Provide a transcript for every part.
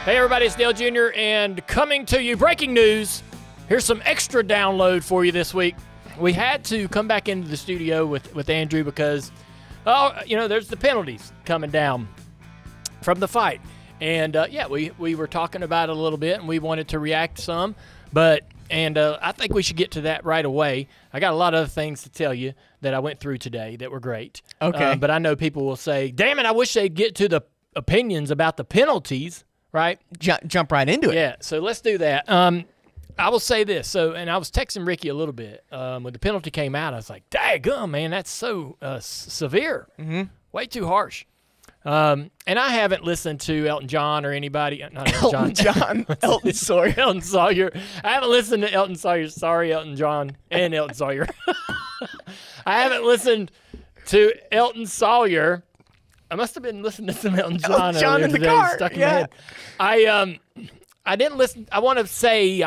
Hey everybody, it's Dale Jr. and coming to you, breaking news. Here's some extra download for you this week. We had to come back into the studio with Andrew because, there's the penalties coming down from the fight. And, we were talking about it a little bit and we wanted to react some. I think we should get to that right away. I got a lot of other things to tell you that I went through today that were great. Okay. But I know people will say, damn it, I wish they'd get to the opinions about the penalties. Right? Jump right into it. Yeah, so let's do that. I will say this. And I was texting Ricky a little bit. When the penalty came out, I was like, daggum, man, that's so severe. Mm-hmm. Way too harsh. And I haven't listened to Elton John or anybody. Not Elton John. Elton Sawyer. Elton Sawyer. I haven't listened to Elton Sawyer. Sorry, Elton John and Elton Sawyer. I haven't listened to Elton Sawyer. I must have been listening to some Elton John in the today, car. stuck in my head. I didn't listen. I want to say,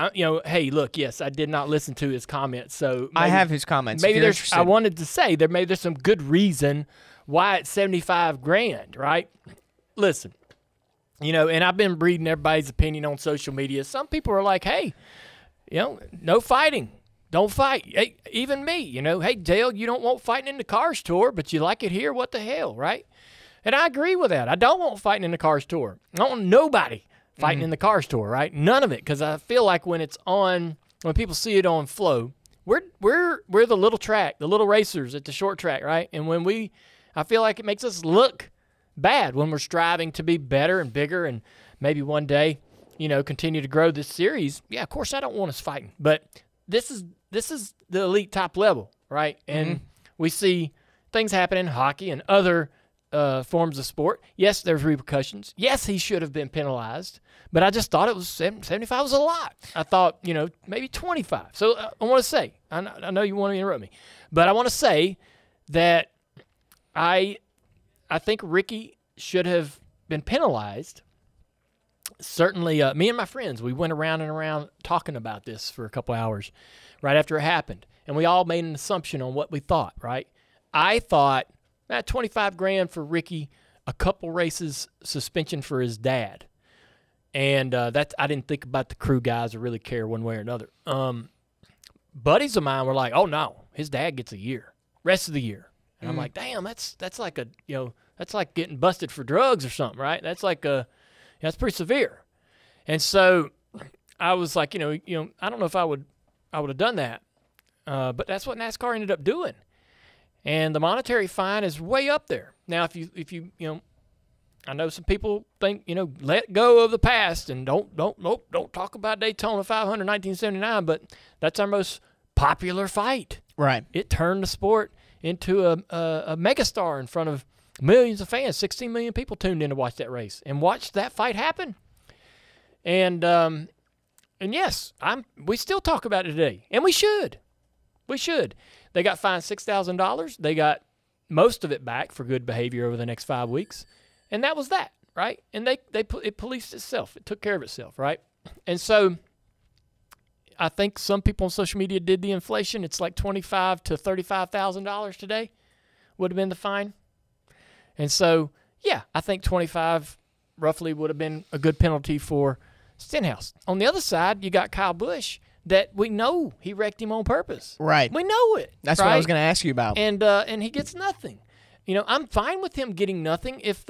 hey, look, yes, I did not listen to his comments. So I have his comments. Maybe I wanted to say there's some good reason why it's $75,000, right? Listen, and I've been reading everybody's opinion on social media. Some people are like, hey, no fighting. Don't fight. Hey, even me, hey, Dale, you don't want fighting in the Cars tour, but you like it here. What the hell, right? And I agree with that. I don't want fighting in the Cars tour. I don't want nobody fighting in the Cars tour, right? None of it, because I feel like when people see it on Flow, we're the little track, the little racers at the short track, right? And I feel like it makes us look bad when we're striving to be better and bigger, and maybe one day, continue to grow this series. Yeah, of course I don't want us fighting, but this is the elite top level, right? And we see things happen in hockey and other forms of sport. Yes, there's repercussions. Yes, he should have been penalized, but I just thought it was 75 was a lot. I thought, maybe 25. So I want to say, I know you want to interrupt me, but I want to say that I think Ricky should have been penalized. Certainly, me and my friends, we went around and around talking about this for a couple hours right after it happened, and we all made an assumption on what we thought, right? I thought, $25,000 for Ricky, a couple races suspension for his dad. And I didn't think about the crew guys or really care one way or another. Buddies of mine were like, oh no, his dad gets a year, rest of the year. And I'm like, damn, that's like that's like getting busted for drugs or something, right? That's like that's pretty severe. And so I was like, I don't know if I would have done that. But that's what NASCAR ended up doing. And the monetary fine is way up there. Now, if you I know some people think, let go of the past and don't talk about Daytona 500 1979, but that's our most popular fight. Right. It turned the sport into a megastar in front of millions of fans. 16 million people tuned in to watch that race and watch that fight happen. And yes, we still talk about it today, and we should. We should. They got fined $6,000. They got most of it back for good behavior over the next 5 weeks. And that was that, right? And it policed itself. It took care of itself, right? And so I think some people on social media did the inflation. It's like $25,000 to $35,000 today would have been the fine. And so, yeah, I think 25 roughly would have been a good penalty for Stenhouse. On the other side, you got Kyle Busch, that we know he wrecked him on purpose. Right. We know it. That's right? what I was going to ask you about. And he gets nothing. I'm fine with him getting nothing if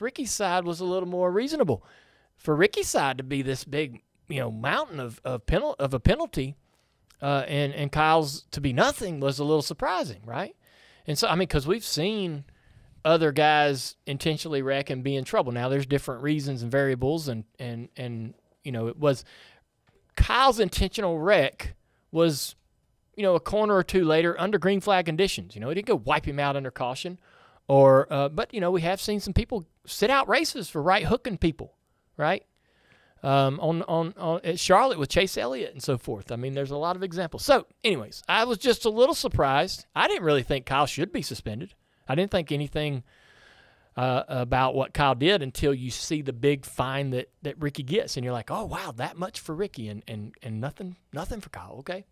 Ricky's side was a little more reasonable. For Ricky's side to be this big, mountain of a penalty, and Kyle's to be nothing was a little surprising, right? And so because we've seen other guys intentionally wreck and be in trouble. Now there's different reasons and variables, and it was. Kyle's intentional wreck was, a corner or two later under green flag conditions. He didn't go wipe him out under caution, but we have seen some people sit out races for right hooking people, right? On at Charlotte with Chase Elliott and so forth. I mean, there's a lot of examples. So, anyways, I was just a little surprised. I didn't really think Kyle should be suspended. I didn't think anything about what Kyle did until you see the big fine that Ricky gets, and you're like, oh wow, that much for Ricky, and nothing for Kyle. Okay,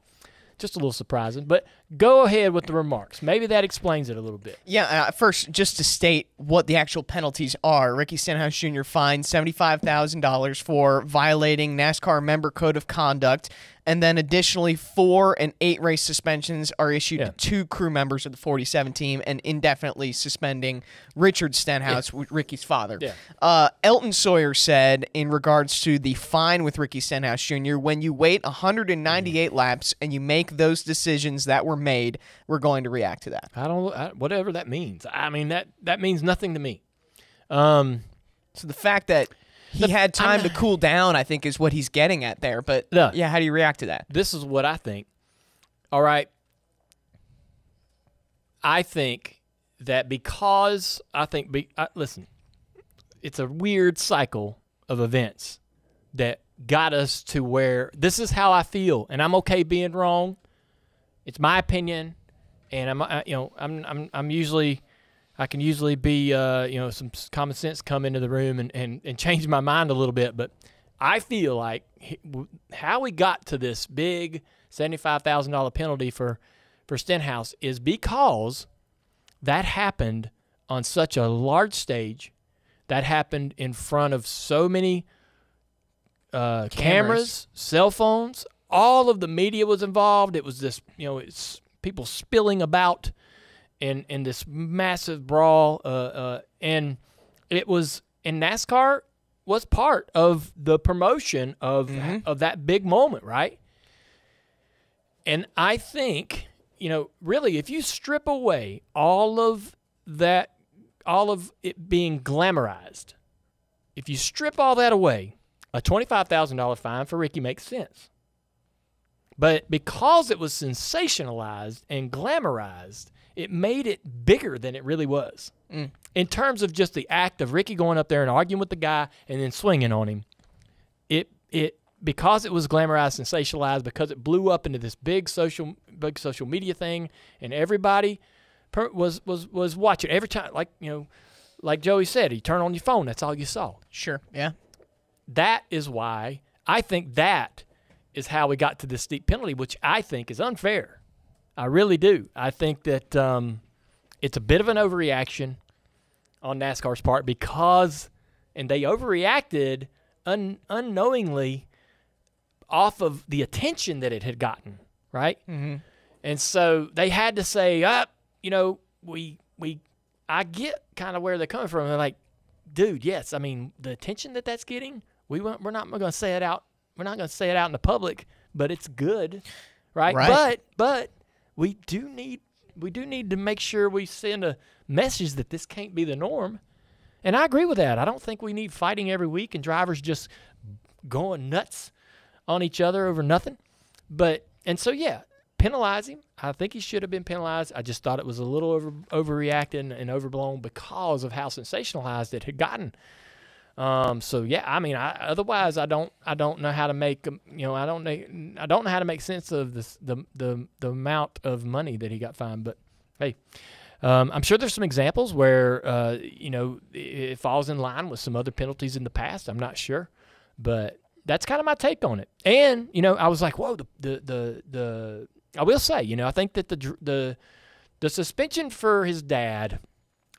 just a little surprising. But go ahead with the remarks. Maybe that explains it a little bit. Yeah, first, just to state what the actual penalties are. Ricky Stenhouse Jr. fined $75,000 for violating NASCAR member code of conduct, and then additionally 4 and 8 race suspensions are issued to 2 crew members of the 47 team, and indefinitely suspending Richard Stenhouse, Ricky's father. Elton Sawyer said in regards to the fine with Ricky Stenhouse Jr., when you wait 198 laps and you make those decisions that were made, we're going to react to that. Whatever that means. I mean, that means nothing to me. So the fact that he had time to cool down, I think, is what he's getting at there. But, yeah, how do you react to that? This is what I think. All right. I think that because listen, it's a weird cycle of events that got us to where this is how I feel, and I'm okay being wrong. It's my opinion, and I'm usually I can usually be some common sense come into the room and change my mind a little bit, but I feel like how we got to this big $75,000 penalty for Stenhouse is because that happened on such a large stage, that happened in front of so many cameras, cell phones. All of the media was involved. It was this, it's people spilling about in this massive brawl. And it was, and NASCAR was part of the promotion of that big moment, right? And I think, really, if you strip away all of it being glamorized, if you strip all that away, a $25,000 fine for Ricky makes sense. But because it was sensationalized and glamorized, it made it bigger than it really was. In terms of just the act of Ricky going up there and arguing with the guy and then swinging on him, because it was glamorized, sensationalized, because it blew up into this big social media thing, and everybody was watching every time. Like Joey said, you turn on your phone, that's all you saw. Sure, yeah. That is why I think that is how we got to this steep penalty, which I think is unfair. I really do. I think that it's a bit of an overreaction on NASCAR's part and they overreacted unknowingly off of the attention that it had gotten, right? Mm-hmm. And so they had to say, I get kind of where they're coming from. They're like, dude, yes, I mean, the attention that's getting, we're not going to say it out. We're not going to say it out in the public, but it's good, right? But we do need to make sure we send a message that this can't be the norm. And I agree with that. I don't think we need fighting every week and drivers just going nuts on each other over nothing. Penalize him. I think he should have been penalized. I just thought it was a little overreacting and overblown because of how sensationalized it had gotten. Otherwise I don't know how to make I don't know how to make sense of this the amount of money that he got fined. But hey, I'm sure there's some examples where it falls in line with some other penalties in the past. I'm not sure, but that's kind of my take on it. And I was like, whoa, I will say, I think that the suspension for his dad,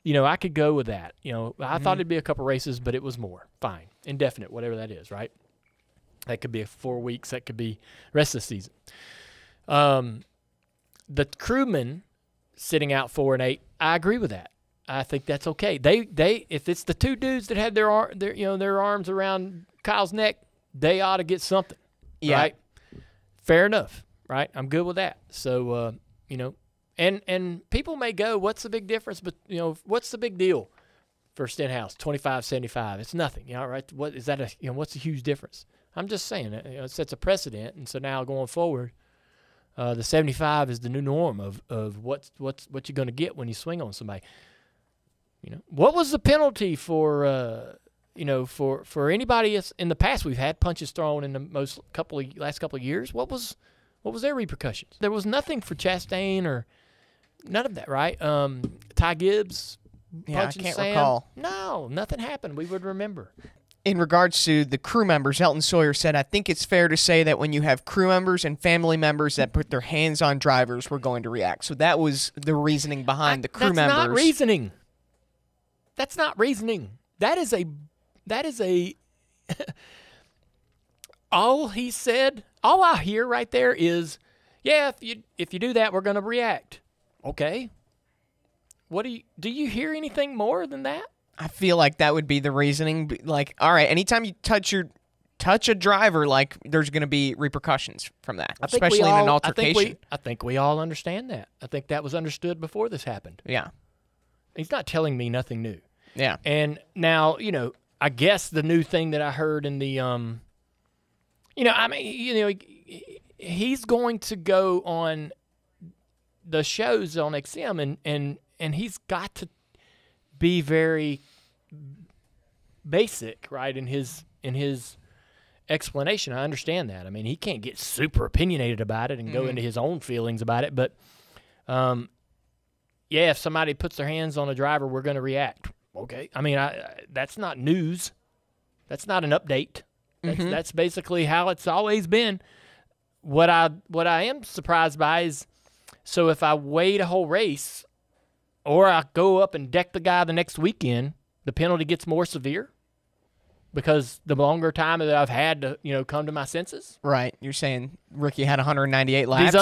I could go with that. I thought it'd be a couple races, but it was more. Fine. Indefinite, whatever that is, right? That could be 4 weeks. That could be rest of the season. The crewmen sitting out 4 and 8, I agree with that. I think that's okay. They if it's the two dudes that had their arms around Kyle's neck, they ought to get something, right? Fair enough, right? I'm good with that. So, And people may go, what's the big difference? But, what's the big deal for Stenhouse? 25-75. It's nothing, right? What is that? What's the huge difference? I'm just saying it sets a precedent. And so now going forward, the 75 is the new norm of what you're going to get when you swing on somebody. What was the penalty for for anybody in the past? We've had punches thrown in the last couple of years. What was their repercussions? There was nothing for Chastain or none of that, right? Ty Gibbs punching I can't Sam. recall. No, nothing happened. We would remember. in regards to the crew members, Elton Sawyer said, I think it's fair to say that when you have crew members and family members that put their hands on drivers, we're going to react. So that was the reasoning behind the crew members. That's not reasoning. That's not reasoning. That is a all he said, all I hear right there is, yeah, if you do that, we're going to react. Okay. What do you hear anything more than that? I feel like that would be the reasoning. Like, all right, anytime you touch a driver, like there's going to be repercussions from that, especially in an altercation. I think we all understand that. I think that was understood before this happened. Yeah. He's not telling me nothing new. Yeah. And now, I guess the new thing that I heard in the, he's going to go on the shows on XM and he's got to be very basic, right, in his explanation. I understand that. I mean, he can't get super opinionated about it and go into his own feelings about it. But, yeah, if somebody puts their hands on a driver, we're going to react. Okay. I mean, that's not news. That's not an update. That's basically how it's always been. What I am surprised by is, so if I wait a whole race or I go up and deck the guy the next weekend, the penalty gets more severe because the longer time that I've had to, come to my senses. Right. You're saying Ricky had 198 laps. These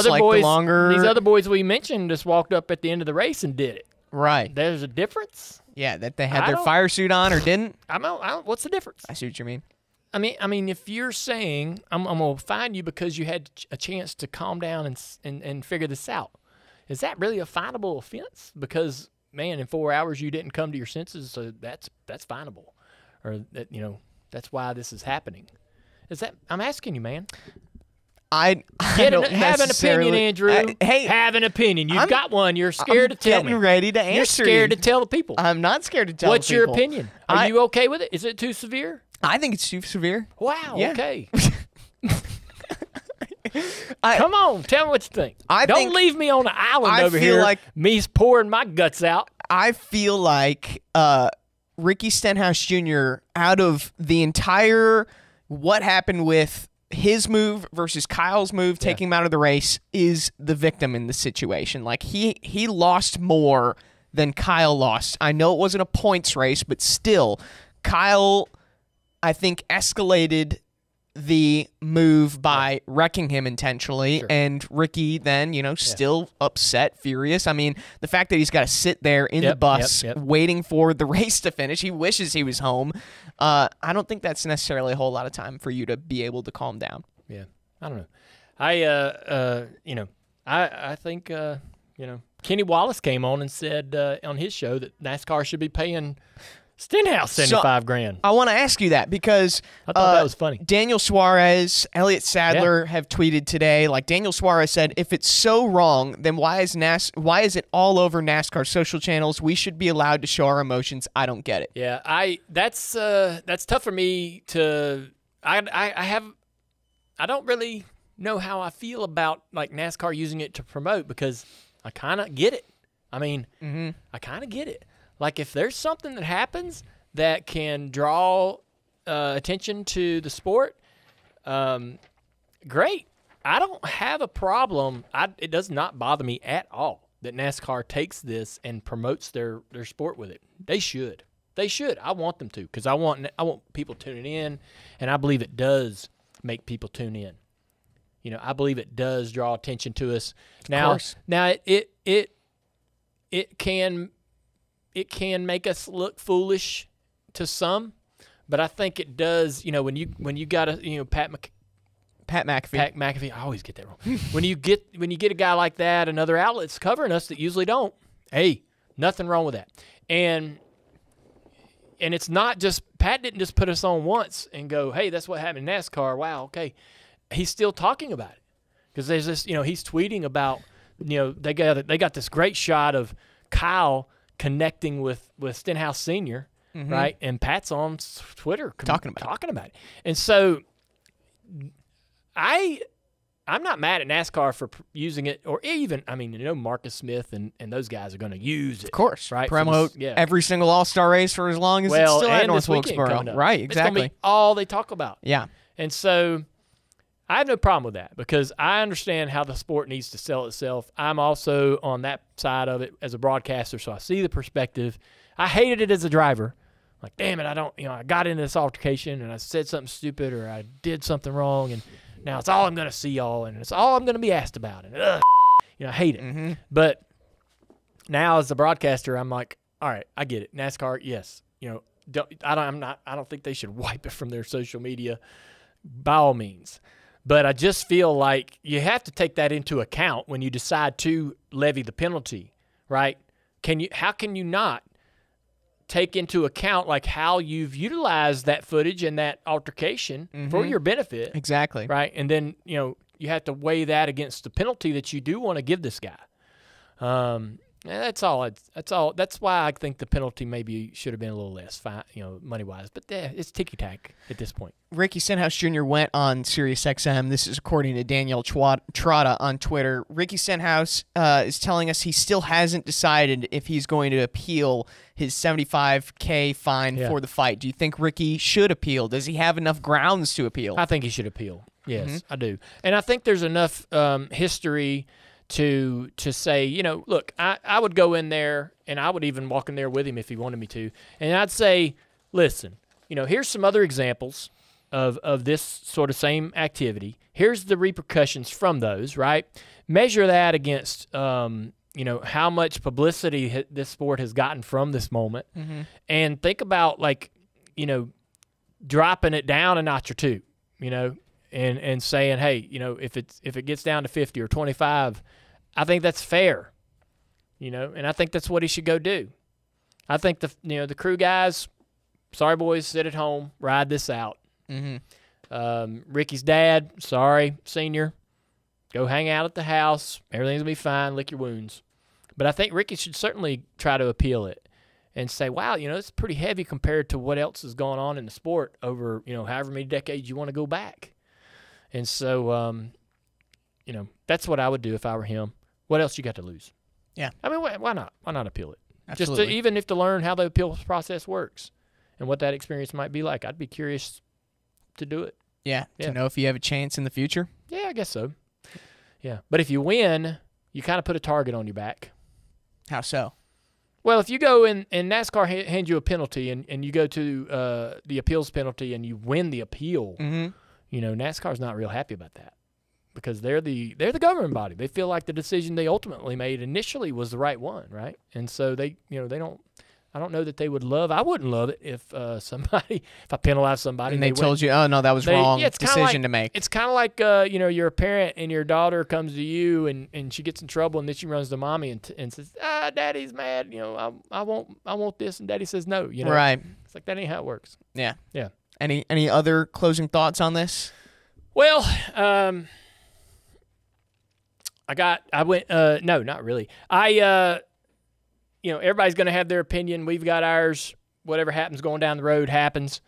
other boys we mentioned just walked up at the end of the race and did it. Right. There's a difference. Yeah, that they had their fire suit on or didn't. What's the difference? I see what you mean. I mean, if you're saying I'm gonna fine you because you had a chance to calm down and figure this out, is that really a finable offense? Because man, in 4 hours you didn't come to your senses, so that's finable, or that that's why this is happening. Is that? I'm asking you, man. I don't have an opinion, Andrew. Hey, have an opinion. You've got one. You're scared to tell me. I'm ready to answer. You're scared to tell the people. I'm not scared to tell What's the people. What's your opinion? Are you okay with it? Is it too severe? I think it's too severe. Wow. Yeah. Okay. Come on, tell me what you think. Don't leave me on an island over here. Like me pouring my guts out. I feel like Ricky Stenhouse Jr. out of the entire what happened with his move versus Kyle's move, taking him out of the race, is the victim in the situation. Like he lost more than Kyle lost. I know it wasn't a points race, but still, Kyle, I think, escalated the move by wrecking him intentionally, and Ricky then, still upset, furious. I mean, the fact that he's got to sit there in the bus waiting for the race to finish, he wishes he was home. I don't think that's necessarily a whole lot of time for you to be able to calm down. Yeah, I don't know. I think, Kenny Wallace came on and said on his show that NASCAR should be paying Stenhouse $75,000. I want to ask you that because I thought that was funny. Daniel Suarez, Elliott Sadler have tweeted today. Like Daniel Suarez said, if it's so wrong, then why is it all over NASCAR social channels? We should be allowed to show our emotions. I don't get it. Yeah, that's tough for me to. I don't really know how I feel about like NASCAR using it to promote because I kind of get it. I mean, I kind of get it. Like, if there's something that happens that can draw attention to the sport, great. I don't have a problem. It does not bother me at all that NASCAR takes this and promotes their sport with it. They should. They should. I want them to because I want people tuning in, and I believe it does make people tune in. I believe it does draw attention to us. Now it can make us look foolish to some, but I think it does. When you got a Pat McAfee. I always get that wrong. when you get a guy like that, another outlet's covering us that usually don't. Hey, nothing wrong with that. And it's not just Pat didn't just put us on once and go, hey, that's what happened in NASCAR. Wow, okay. He's still talking about it because there's this. He's tweeting about. They got this great shot of Kyle connecting with Stenhouse Sr., right? And Pat's on Twitter talking about it. And so I'm not mad at NASCAR for using it, or even, I mean, Marcus Smith and those guys are going to use it. Of course, right? Promote every single All-Star race for as long as it's still at North Wilkesboro. Right, exactly. It's going to be all they talk about. Yeah. And so I have no problem with that because I understand how the sport needs to sell itself. I'm also on that side of it as a broadcaster, so I see the perspective. I hated it as a driver. Like, damn it, I got into this altercation and I said something stupid or I did something wrong, and now it's all I'm going to see and it's all I'm going to be asked about. And, I hate it. Mm-hmm. But now as a broadcaster, I'm like, all right, I get it. NASCAR, yes. I don't think they should wipe it from their social media by all means. But I just feel like you have to take that into account when you decide to levy the penalty, right? How can you not take into account like how you've utilized that footage and that altercation for your benefit? Exactly. Right? And then, you have to weigh that against the penalty that you do want to give this guy. That's all. That's why I think the penalty maybe should have been a little less, money-wise. But it's ticky-tack at this point. Ricky Stenhouse Jr. went on SiriusXM. This is according to Daniel Trotta on Twitter. Ricky Stenhouse is telling us he still hasn't decided if he's going to appeal his $75K fine for the fight. Do you think Ricky should appeal? Does he have enough grounds to appeal? I think he should appeal. Yes, I do. And I think there's enough history to say, look, I would go in there, and I would even walk in there with him if he wanted me to, and I'd say, listen, here's some other examples of this sort of same activity. Here's the repercussions from those, right? Measure that against, how much publicity this sport has gotten from this moment, and think about, dropping it down a notch or two, and saying, hey, if it gets down to 50 or 25, I think that's fair, and I think that's what he should go do. I think the crew guys, sorry boys, sit at home, ride this out. Ricky's dad, sorry, senior, go hang out at the house. Everything's gonna be fine. Lick your wounds. But I think Ricky should certainly try to appeal it and say, wow, it's pretty heavy compared to what else is going on in the sport over, however many decades you want to go back. And so, that's what I would do if I were him. What else you got to lose? Yeah. I mean, why not? Why not appeal it? Absolutely. Just even if to learn how the appeal process works and what that experience might be like, I'd be curious to do it. Yeah, to know if you have a chance in the future? Yeah, I guess so. Yeah. But if you win, you kind of put a target on your back. How so? Well, if you go and NASCAR hands you a penalty and you go to the appeals penalty and you win the appeal, NASCAR's not real happy about that because they're the governing body. They feel like the decision they ultimately made initially was the right one, right? And so they don't. I don't know that they would love. I wouldn't love it if if I penalized somebody and they told you, oh no, that was wrong decision to make. It's kind of like you're a parent and your daughter comes to you and she gets in trouble and then she runs to mommy and says, Daddy's mad. I want this, and Daddy says no. Right. It's like that ain't how it works. Yeah. Yeah. Any other closing thoughts on this? Well, no, not really. Everybody's going to have their opinion. We've got ours. Whatever happens going down the road happens.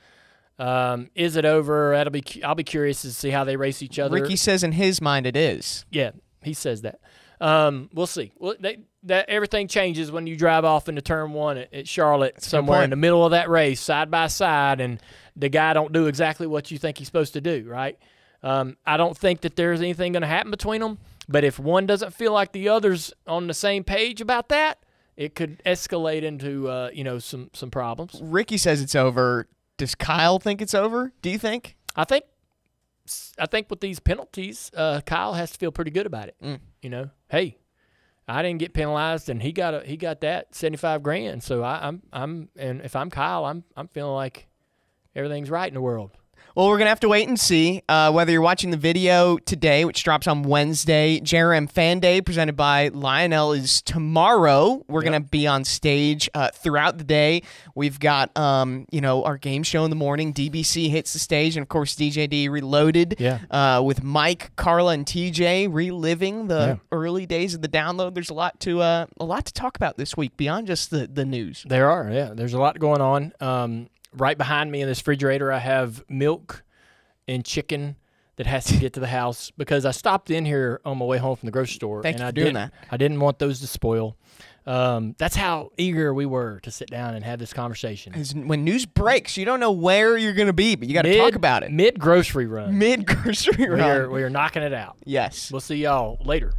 Is it over? I'll be curious to see how they race each other. Ricky says in his mind it is. Yeah, he says that. We'll see. Everything changes when you drive off into turn one at Charlotte, somewhere in the middle of that race, side by side, and the guy don't do exactly what you think he's supposed to do, right? I don't think that there's anything going to happen between them, but if one doesn't feel like the other's on the same page about that, it could escalate into some problems. Ricky says it's over. Does Kyle think it's over? Do you think? I think with these penalties, Kyle has to feel pretty good about it. Hey, I didn't get penalized, and he got that $75,000. So and if I'm Kyle, I'm feeling like everything's right in the world. Well, we're going to have to wait and see whether you're watching the video today, which drops on Wednesday. JRM Fan Day presented by Lionel is tomorrow. We're going to be on stage throughout the day. We've got, our game show in the morning. DBC hits the stage, and, of course, DJD Reloaded with Mike, Carla, and TJ reliving the early days of the download. There's a lot to talk about this week beyond just the news. There are, yeah. There's a lot going on. Right behind me in this refrigerator, I have milk and chicken that has to get to the house because I stopped in here on my way home from the grocery store. Thank you for doing that. I didn't want those to spoil. That's how eager we were to sit down and have this conversation. When news breaks, you don't know where you're going to be, but you got to talk about it. Mid-grocery run. Mid-grocery run. We are knocking it out. Yes. We'll see y'all later.